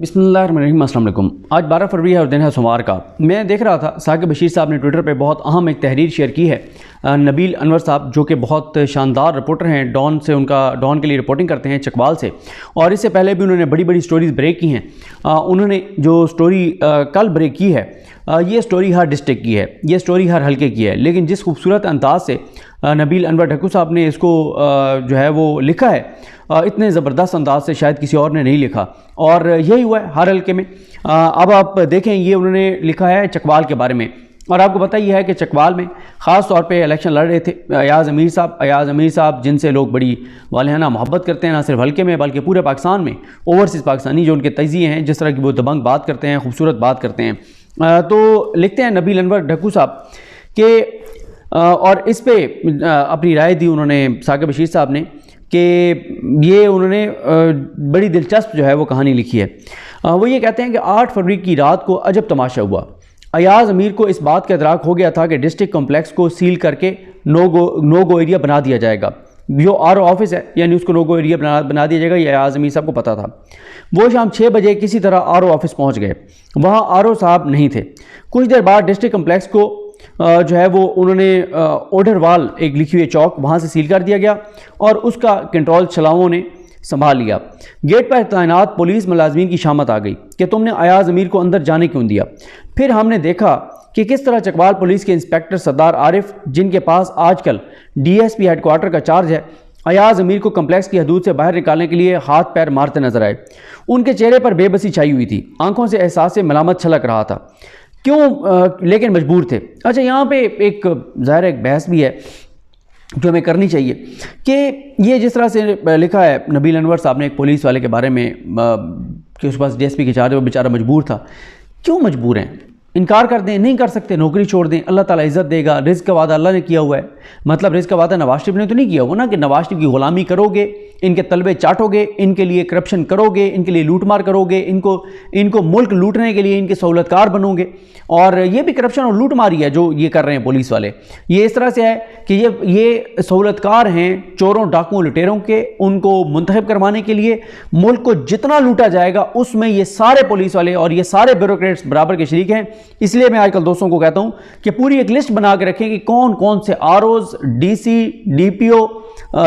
بسم اللہ الرحمن الرحیم۔ السلام علیکم۔ آج 12 فروری ہے اور دن ہے سوموار کا۔ میں دیکھ رہا تھا ثاقب بشیر صاحب نے ٹویٹر پہ بہت اہم ایک تحریر شیئر کی ہے۔ نبیل انور صاحب جو کہ بہت شاندار رپورٹر ہیں، ڈان کے لیے رپورٹنگ کرتے ہیں چکوال سے، اور اس سے پہلے بھی انہوں نے بڑی بڑی سٹوریز بریک کی ہیں۔ انہوں نے جو سٹوری کل بریک کی ہے، یہ سٹوری ہر ڈسٹرکٹ کی ہے، یہ سٹوری ہر حلقے کی ہے، لیکن جس خوبصورت انداز سے نبیل انور ڈھکو صاحب نے اس کو جو ہے وہ لکھا ہے، اتنے زبردست انداز سے شاید کسی اور نے نہیں لکھا، اور یہی ہوا ہے ہر حلقے میں۔ اب آپ دیکھیں، یہ انہوں نے لکھا ہے چکوال کے بارے میں، اور آپ کو پتہ یہ ہے کہ چکوال میں خاص طور پہ الیکشن لڑ رہے تھے ایاز امیر صاحب جن سے لوگ بڑی والہانہ محبت کرتے ہیں، نہ صرف حلقے میں بلکہ پورے پاکستان میں، اوورسیز پاکستانی جو ان کے تجزیے ہیں، جس طرح کی وہ دبنگ بات کرتے ہیں، خوبصورت بات کرتے ہیں۔ تو لکھتے ہیں نبیل انور ڈھکو صاحب کہ اور اس پہ اپنی رائے دی انہوں نے ثاقب بشیر صاحب نے، کہ یہ انہوں نے بڑی دلچسپ جو ہے وہ کہانی لکھی ہے۔ وہ یہ کہتے ہیں کہ 8 فروری کی رات کو عجب تماشا ہوا۔ ایاز امیر کو اس بات کا ادراک ہو گیا تھا کہ ڈسٹرکٹ کمپلیکس کو سیل کر کے نو گو ایریا بنا دیا جائے گا۔ جو RO آفس ہے، یعنی اس کو نو گو ایریا بنا دیا جائے گا، یہ ایاز امیر صاحب کو پتہ تھا۔ وہ شام 6 بجے کسی طرح RO آفس پہنچ گئے۔ وہاں RO صاحب نہیں تھے۔ کچھ دیر بعد ڈسٹرکٹ کمپلیکس کو جو ہے وہ انہوں نے اوڈر وال ایک لکھی ہوئی چوک وہاں سے سیل کر دیا گیا، اور اس کا کنٹرول چھلاؤں نے سنبھال لیا۔ گیٹ پر تعینات پولیس ملازمین کی شامت آ گئی کہ تم نے ایاز امیر کو اندر جانے کیوں دیا۔ پھر ہم نے دیکھا کہ کس طرح چکوال پولیس کے انسپیکٹر سردار عارف، جن کے پاس آج کل DSP ہیڈ کوارٹر کا چارج ہے، ایاز امیر کو کمپلیکس کی حدود سے باہر نکالنے کے لیے ہاتھ پیر مارتے نظر آئے۔ ان کے چہرے پر بے بسی چھائی ہوئی تھی، آنکھوں سے احساس ملامت چھلک رہا تھا، کیوں لیکن مجبور تھے۔ اچھا، یہاں پہ ایک ظاہر ایک بحث بھی ہے جو ہمیں کرنی چاہیے کہ یہ جس طرح سے لکھا ہے نبیل انور صاحب نے ایک پولیس والے کے بارے میں کہ اس کے پاس DSP کے چارج، وہ بیچارہ مجبور تھا۔ کیوں مجبور ہیں؟ انکار کر دیں، نہیں کر سکتے، نوکری چھوڑ دیں، اللہ تعالیٰ عزت دے گا، رزق کا وعدہ اللہ نے کیا ہوا ہے۔ مطلب رزق کا وعدہ نواز شریف نے تو نہیں کیا ہوا نا کہ نواز شریف کی غلامی کرو گے، ان کے طلبے چاٹو گے، ان کے لیے کرپشن کرو گے، ان کے لیے لوٹ مار کرو گے، ان کو ملک لوٹنے کے لیے ان کے سہولت کار بنو گے۔ اور یہ بھی کرپشن اور لوٹ ماری ہے جو یہ کر رہے ہیں پولیس والے۔ یہ اس طرح سے ہے کہ یہ سہولت کار ہیں چوروں ڈاکوؤں لٹیروں کے، ان کو منتخب کروانے کے لیے ملک کو جتنا لوٹا جائے گا اس میں یہ سارے پولیس والے اور یہ سارے بیوروکریٹس برابر کے شریک ہیں۔ اس لیے میں آج کل دوستوں کو کہتا ہوں کہ پوری ایک لسٹ بنا کے رکھیں کہ کون کون سے ROs، DC، DPO،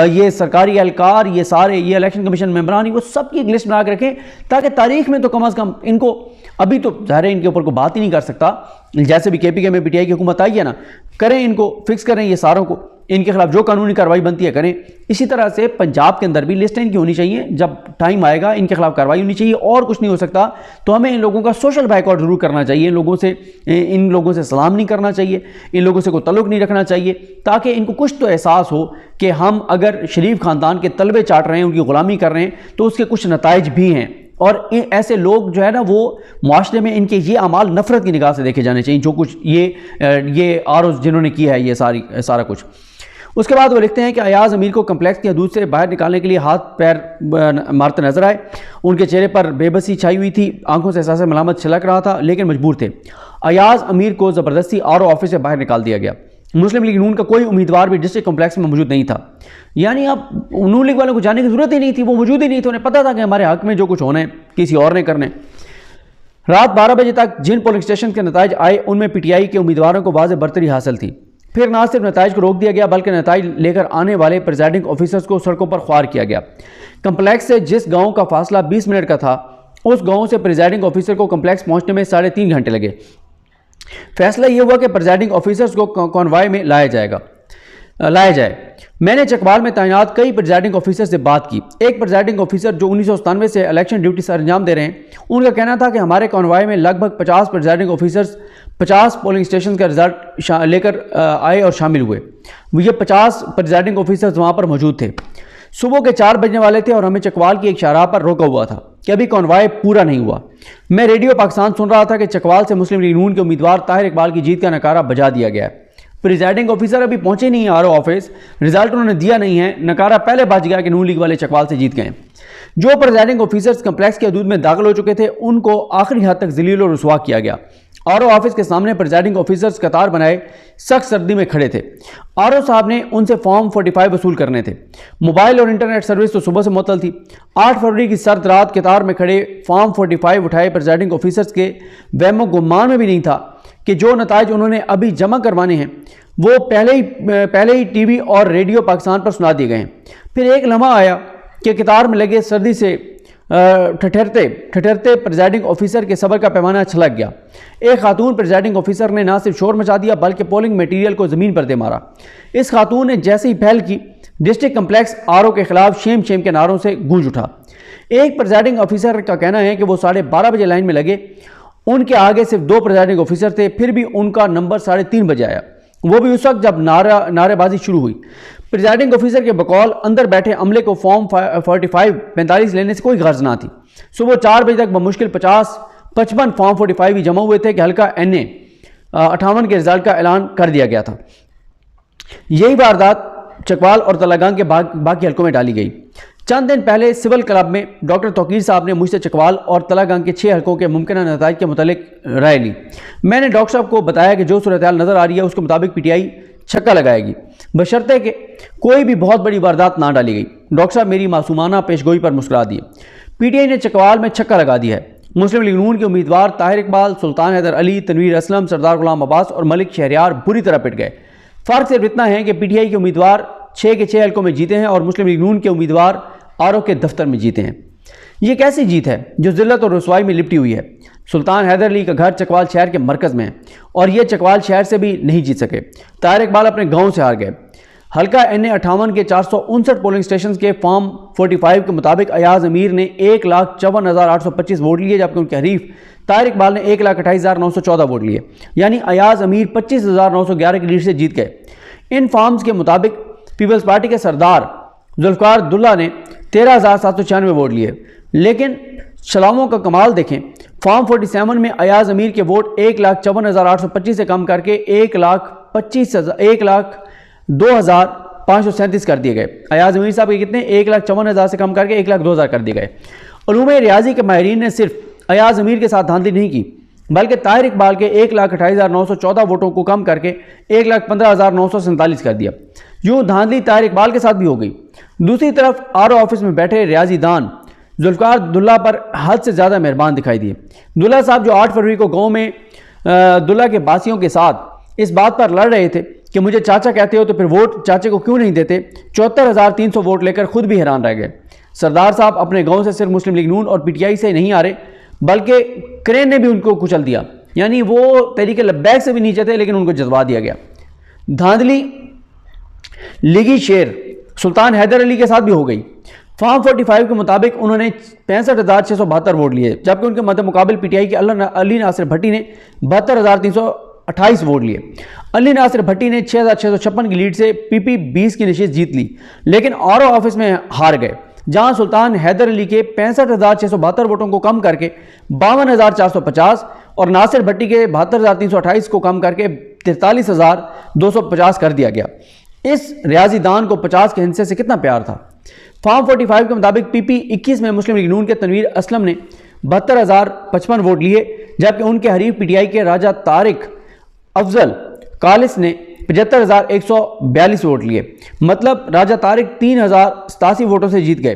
یہ سرکاری اہلکار، یہ سارے یہ الیکشن کمیشن ممبران، وہ سب کی ایک لسٹ بنا کے رکھیں، تاکہ تاریخ میں تو کم از کم ان کو، ابھی تو ظاہر ہے ان کے اوپر کوئی بات ہی نہیں کر سکتا، جیسے بھی KPK میں PTI کی حکومت آئی ہے نا، کریں ان کو فکس کریں، یہ ساروں کو ان کے خلاف جو قانونی کارروائی بنتی ہے کریں۔ اسی طرح سے پنجاب کے اندر بھی لسٹیں ان کی ہونی چاہیے، جب ٹائم آئے گا ان کے خلاف کارروائی ہونی چاہیے، اور کچھ نہیں ہو سکتا تو ہمیں ان لوگوں کا سوشل بائیکاٹ ضرور کرنا چاہیے، ان لوگوں سے سلام نہیں کرنا چاہیے، ان لوگوں سے کوئی تعلق نہیں رکھنا چاہیے، تاکہ ان کو کچھ تو احساس ہو کہ ہم اگر شریف خاندان کے طلبے چاٹ رہے ہیں، ان کی غلامی کر رہے ہیں، تو اس کے کچھ نتائج بھی ہیں۔ اور ایسے لوگ جو ہے نا، وہ معاشرے میں ان کے یہ اعمال نفرت کی نگاہ سے دیکھے جانے چاہیے، جو کچھ یہ ROs جنہوں نے کیا ہے یہ سارا کچھ۔ اس کے بعد وہ لکھتے ہیں کہ ایاز امیر کو کمپلیکس کی حدود سے باہر نکالنے کے لیے ہاتھ پیر مارتے نظر آئے۔ ان کے چہرے پر بے بسی چھائی ہوئی تھی، آنکھوں سے احساس ملامت چھلک رہا تھا، لیکن مجبور تھے۔ ایاز امیر کو زبردستی RO آفس سے باہر نکال دیا گیا۔ مسلم لیگ نون کا کوئی امیدوار بھی ڈسٹرکٹ کمپلیکس میں موجود نہیں تھا، یعنی اب نون لیگ والوں کو جانے کی ضرورت ہی نہیں تھی، وہ موجود ہی نہیں تھے، انہیں پتہ تھا کہ ہمارے حق میں جو کچھ ہونا ہے کسی اور نے کرنے۔ رات 12 بجے تک جن پولنگ اسٹیشن کے نتائج آئے ان میں PTI کے امیدواروں کو واضح برتری حاصل تھی۔ پھر نہ صرف نتائج کو روک دیا گیا بلکہ نتائج لے کر آنے والے پریزائڈنگ آفیسرز کو سڑکوں پر خوار کیا گیا۔ کمپلیکس سے جس گاؤں کا فاصلہ 20 منٹ کا تھا، اس گاؤں سے پریزائڈنگ آفیسر کو کمپلیکس پہنچنے میں 3.5 گھنٹے لگے۔ فیصلہ یہ ہوا کہ پریزائڈنگ آفیسرز کو کانوائے میں لایا جائے۔ میں نے چکوال میں تعینات کئی پریزائڈنگ آفیسر سے بات کی۔ ایک پریزائڈنگ آفیسر جو 1997 سے الیکشن ڈیوٹی سے انجام دے رہے ہیں، ان کا کہنا تھا کہ ہمارے کانوائے میں لگ بھگ 50 پریزائڈنگ آفیسرز 50 پولنگ اسٹیشن کا رزلٹ لے کر آئے اور شامل ہوئے۔ یہ 50 پریزائڈنگ آفیسرز وہاں پر موجود تھے۔ صبح کے 4 بجنے والے تھے اور ہمیں چکوال کی ایک شاہراہ پر روکا ہوا تھا کہ ابھی کانوائے پورا نہیں ہوا۔ میں ریڈیو پاکستان سن رہا تھا کہ چکوال سے مسلم لیگ نون کے امیدوار طاہر اقبال کی جیت کا نعرہ بجا دیا گیا ہے۔ پریزائڈنگ آفیسر ابھی پہنچے نہیں ہیں RO آفس، رزلٹ انہوں نے دیا نہیں ہے، نعرہ پہلے بج گیا کہ نون لیگ والے چکوال سے جیت گئے۔ جو پریزائڈنگ آفیسرز کمپلیکس کی حدود میں داخل ہو چکے تھے ان کو آخری حد تک ذلیل و رسوا کیا گیا۔ آر او آفس کے سامنے پریزائڈنگ آفیسرز قطار بنائے سخت سردی میں کھڑے تھے۔ آر او صاحب نے ان سے فارم 45 وصول کرنے تھے۔ موبائل اور انٹرنیٹ سروس تو صبح سے معطل تھی۔ 8 فروری کی سرد رات قطار میں کھڑے فارم 45 اٹھائے پریزائڈنگ آفیسرز کے وہم و گمان میں بھی نہیں تھا کہ جو نتائج انہوں نے ابھی جمع کروانے ہیں وہ پہلے ہی ٹی وی اور ریڈیو پاکستان پر سنا دیے گئے ہیں۔ پھر ایک لمحہ آیا کہ قطار میں لگے سردی سے ٹھٹھرتے پریزائڈنگ آفیسر کے صبر کا پیمانہ چھلک گیا۔ ایک خاتون پریزائڈنگ آفیسر نے نہ صرف شور مچا دیا بلکہ پولنگ میٹیریل کو زمین پر دے مارا۔ اس خاتون نے جیسے ہی پہل کی، ڈسٹرکٹ کمپلیکس آر او کے خلاف شیم شیم کے نعروں سے گونج اٹھا۔ ایک پریزائڈنگ آفیسر کا کہنا ہے کہ وہ 12:30 بجے لائن میں لگے، ان کے آگے صرف 2 پریزائڈنگ آفیسر تھے، پھر بھی ان کا نمبر 3:30 بجے آیا، وہ بھی اس وقت جب نعرے بازی شروع ہوئی۔ پریزائڈنگ آفیسر کے بقول اندر بیٹھے عملے کو فارم 45 لینے سے کوئی غرض نہ تھی۔ صبح 4 بجے تک بمشکل 55 فارم 45 ہی جمع ہوئے تھے کہ حلقہ NA 58 کے رزلٹ کا اعلان کر دیا گیا تھا۔ یہی واردات چکوال اور تلنگانہ کے باقی حلقوں میں ڈالی گئی۔ چند دن پہلے سول کلب میں ڈاکٹر توقیر صاحب نے مجھ سے چکوال اور تلنگانہ کے 6 حلقوں کے ممکنہ نتائج کے متعلق رائے لی۔ میں نے ڈاکٹر صاحب کو بتایا کہ جو صورتحال نظر آ رہی ہے اس کے مطابق PTI چھکا لگائے گی، بشرطے کہ کوئی بھی بہت بڑی واردات نہ ڈالی گئی۔ ڈاکٹر صاحب میری معصومانہ پیشگوئی پر مسکرا دیے۔ PTI نے چکوال میں چھکا لگا دیا ہے۔ مسلم لیگ نون کے امیدوار طاہر اقبال، سلطان حیدر علی، تنویر اسلم، سردار غلام عباس اور ملک شہریار بری طرح پٹ گئے۔ فرق صرف اتنا ہے کہ PTI کے امیدوار 6 کے 6 حلقوں میں جیتے ہیں اور مسلم لیگ نون کے امیدوار آر او کے دفتر میں جیتے ہیں۔ یہ کیسی جیت ہے جو ذلت اور رسوائی میں لپٹی ہوئی ہے؟ سلطان حیدر علی کا گھر چکوال شہر کے مرکز میں ہے اور یہ چکوال شہر سے بھی نہیں جیت سکے۔ طاہر اقبال اپنے گاؤں سے ہار گئے۔ حلقہ NA 58 کے 459 پولنگ سٹیشنز کے فارم 45 کے مطابق ایاز امیر نے 1,54,825 ووٹ لیے، جبکہ ان کے حریف طاہر اقبال نے 1,28,914 ووٹ لیے، یعنی ایاز امیر 25,911 کی لیڈ سے جیت گئے۔ ان فارمز کے مطابق پیپلز پارٹی کے سردار ذوالفقار عبداللہ نے 13,796 ووٹ لیے، لیکن چلاؤں کا کمال دیکھیں، فارم 47 میں ایاز امیر کے ووٹ 1,54,825 سے کم کر کے 1,02,537 کر دیے گئے۔ ایاز امیر صاحب کے کتنے 1,54,000 سے کم کر کے 1,02,000 کر دیے گئے۔ علوم ریاضی کے ماہرین نے صرف ایاز امیر کے ساتھ دھاندلی نہیں کی بلکہ طاہر اقبال کے 1,28,914 ووٹوں کو کم کر کے 1,15,947 کر دیا۔ یوں دھاندلی طاہر اقبال کے ساتھ بھی ہو گئی۔ دوسری طرف آر او آفس میں بیٹھے ریاضی دان ذوالفقار عبداللہ پر حد سے زیادہ مہربان دکھائی دیے۔ عبداللہ صاحب جو 8 فروری کو گاؤں میں عبداللہ کے باسیوں کے ساتھ اس بات پر لڑ رہے تھے کہ مجھے چاچا کہتے ہو تو پھر ووٹ چاچے کو کیوں نہیں دیتے، 74,300 ووٹ لے کر خود بھی حیران رہ گئے۔ سردار صاحب اپنے گاؤں سے صرف مسلم لیگ نون اور PTI سے نہیں آ رہے بلکہ کرین نے بھی ان کو کچل دیا، یعنی وہ تحریک لبیک سے بھی نیچے تھے لیکن ان کو جذبا دیا گیا۔ دھاندلی لیگی شیر سلطان حیدر علی کے ساتھ بھی ہو گئی۔ فارم 45 کے مطابق انہوں نے 65,672 ووٹ لیے، جبکہ ان کے مد مقابل PTI کے علی ناصر بھٹی نے 72,328 ووٹ لیے۔ علی ناصر بھٹی نے 6,656 کی لیڈ سے PP 20 کی نشست جیت لی، لیکن آر او آفس میں ہار گئے، جہاں سلطان حیدر علی کے 65,672 ووٹوں کو کم کر کے 52,450 اور ناصر بھٹی کے 72,328 کو کم کر کے 43,250 کر دیا گیا۔ اس ریاضی دان کو 50 کے حصے سے کتنا پیار تھا۔ فارم 45 کے مطابق PP 21 میں مسلم لیگ نون کے تنویر اسلم نے 72,055 ووٹ لیے، جبکہ ان کے حریف PTI کے راجہ طارق افضل کالس نے 75,142 ووٹ لیے، مطلب راجہ طارق 3,087 ووٹوں سے جیت گئے۔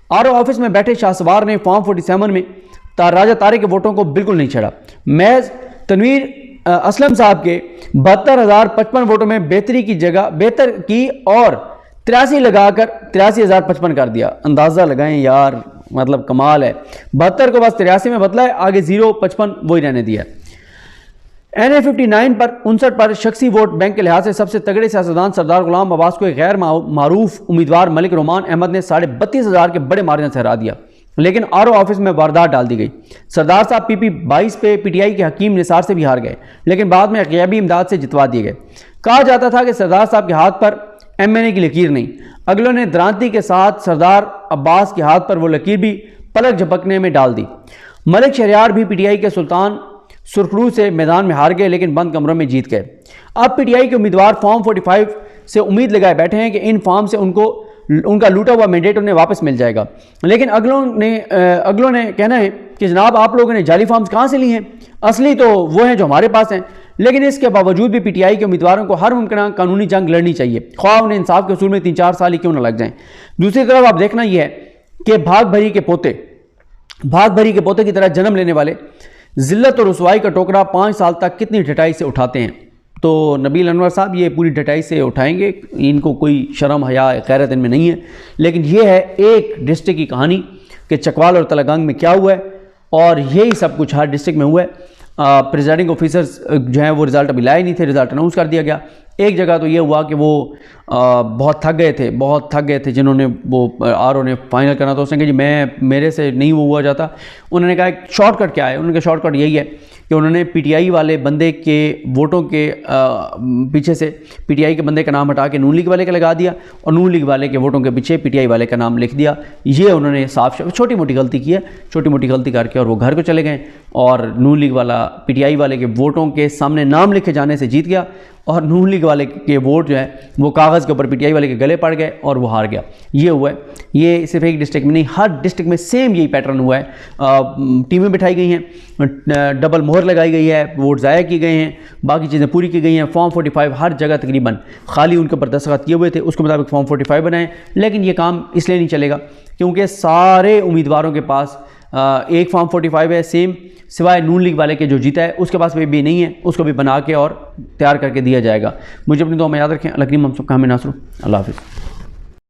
آر او آفس میں بیٹھے شاہ سوار نے فارم 47 میں راجہ طارق کے ووٹوں کو بالکل نہیں چھڑا، محض تنویر اسلم صاحب کے 72,055 ووٹوں میں بہتر کی اور 83 لگا کر 83,055 کر دیا۔ اندازہ لگائیں یار، مطلب کمال ہے۔ 72 کو بس 83 میں بدلا ہے، آگے 0.55 وہی رہنے دیا۔ NA 59 پر 59 پر شخصی ووٹ بینک کے لحاظ سے سب سے تگڑے سیاستدان سردار غلام عباس کو ایک غیر معروف امیدوار ملک رومان احمد نے 32,500 کے بڑے مارجن سے ہرا دیا، لیکن آر او آفس میں واردات ڈال دی گئی۔ سردار صاحب PP 22 پہ PTI کے حکیم نثار سے بھی ہار گئے، لیکن بعد میں غیبی امداد سے جتوا دیے گئے۔ کہا جاتا تھا کہ سردار صاحب کے ہاتھ پر MNA کی لکیر نہیں، اگلوں نے درانتی کے ساتھ سردار عباس کے ہاتھ پر وہ لکیر بھی پلک جھپکنے میں ڈال دی۔ ملک شہریار بھی PTI کے سلطان سرخرو سے میدان میں ہار گئے لیکن بند کمروں میں جیت گئے۔ اب PTI کے امیدوار فارم 45 سے امید لگائے بیٹھے ہیں کہ ان فارم سے ان کو ان کا لوٹا ہوا مینڈیٹ انہیں واپس مل جائے گا۔ لیکن اگلوں نے کہنا ہے کہ جناب آپ لوگوں نے جعلی فارمز کہاں سے لی ہیں، اصلی تو وہ ہیں جو ہمارے پاس ہیں۔ لیکن اس کے باوجود بھی پی ٹی آئی کے امیدواروں کو ہر ممکنہ قانونی جنگ لڑنی چاہیے، خواہ انہیں انصاف کے اصول میں 3-4 سال ہی کیوں نہ لگ جائیں۔ دوسری طرف آپ دیکھنا یہ ہے کہ بھاگ بھری کے پوتے کی طرح جنم لینے والے ذلت اور رسوائی کا ٹوکرا 5 سال تک کتنی ڈٹائی سے اٹھاتے ہیں۔ تو نبیل انور صاحب یہ پوری ڈٹائی سے اٹھائیں گے، ان کو کوئی شرم حیا غیرت ان میں نہیں ہے۔ لیکن یہ ہے ایک ڈسٹرکٹ کی کہانی کہ چکوال اور تلنگانگ میں کیا ہوا ہے، اور یہی سب کچھ ہر ڈسٹرکٹ میں ہوا ہے۔ پریزائڈنگ آفیسرز جو ہیں وہ رزلٹ ابھی لائے نہیں تھے، رزلٹ اناؤنس کر دیا گیا۔ ایک جگہ تو یہ ہوا کہ وہ بہت تھک گئے تھے جنہوں نے وہ آر او نے فائنل کرنا، تو اس نے کہا جی میرے سے نہیں وہ ہوا جاتا۔ انہوں نے کہا شارٹ کٹ کیا ہے، انہوں نے کہا شارٹ کٹ یہی ہے کہ انہوں نے پی ٹی آئی والے بندے کے ووٹوں کے پیچھے سے پی ٹی آئی کے بندے کا نام ہٹا کے نون لیگ والے کا لگا دیا، اور نون لیگ والے کے ووٹوں کے پیچھے پی ٹی آئی والے کا نام لکھ دیا۔ یہ انہوں نے صاف چھوٹی موٹی غلطی کی ہے، چھوٹی موٹی غلطی کر کے اور وہ گھر کو چلے گئے، اور نون لیگ والا پی ٹی آئی والے کے ووٹوں کے سامنے نام لکھے جانے سے جیت گیا، اور نون لیگ والے کے ووٹ جو ہے وہ کاغذ کے اوپر پی ٹی آئی والے کے گلے پڑ گئے اور وہ ہار گیا۔ یہ ہوا ہے، یہ صرف ایک ڈسٹرکٹ میں نہیں، ہر ڈسٹرکٹ میں سیم یہی پیٹرن ہوا ہے۔ ٹیمیں بٹھائی گئی ہیں، ڈبل مہر لگائی گئی ہے، ووٹ ضائع کی گئے ہیں، باقی چیزیں پوری کی گئی ہیں۔ فارم 45 ہر جگہ تقریباً خالی ان کے اوپر دستخط کیے ہوئے تھے، اس کے مطابق فارم 45 بنائیں، لیکن یہ کام اس لیے نہیں چلے گا کیونکہ سارے امیدواروں کے پاس ایک فارم 45 ہے سیم، سوائے نون لیگ والے کے جو جیتا ہے اس کے پاس بھی نہیں ہے، اس کو بھی بنا کے اور تیار کر کے دیا جائے گا۔ مجھے اپنی دعا میں یاد رکھیں۔ اللہ کریم ہم سب کا ہمیں ناصر ہو۔ اللہ حافظ۔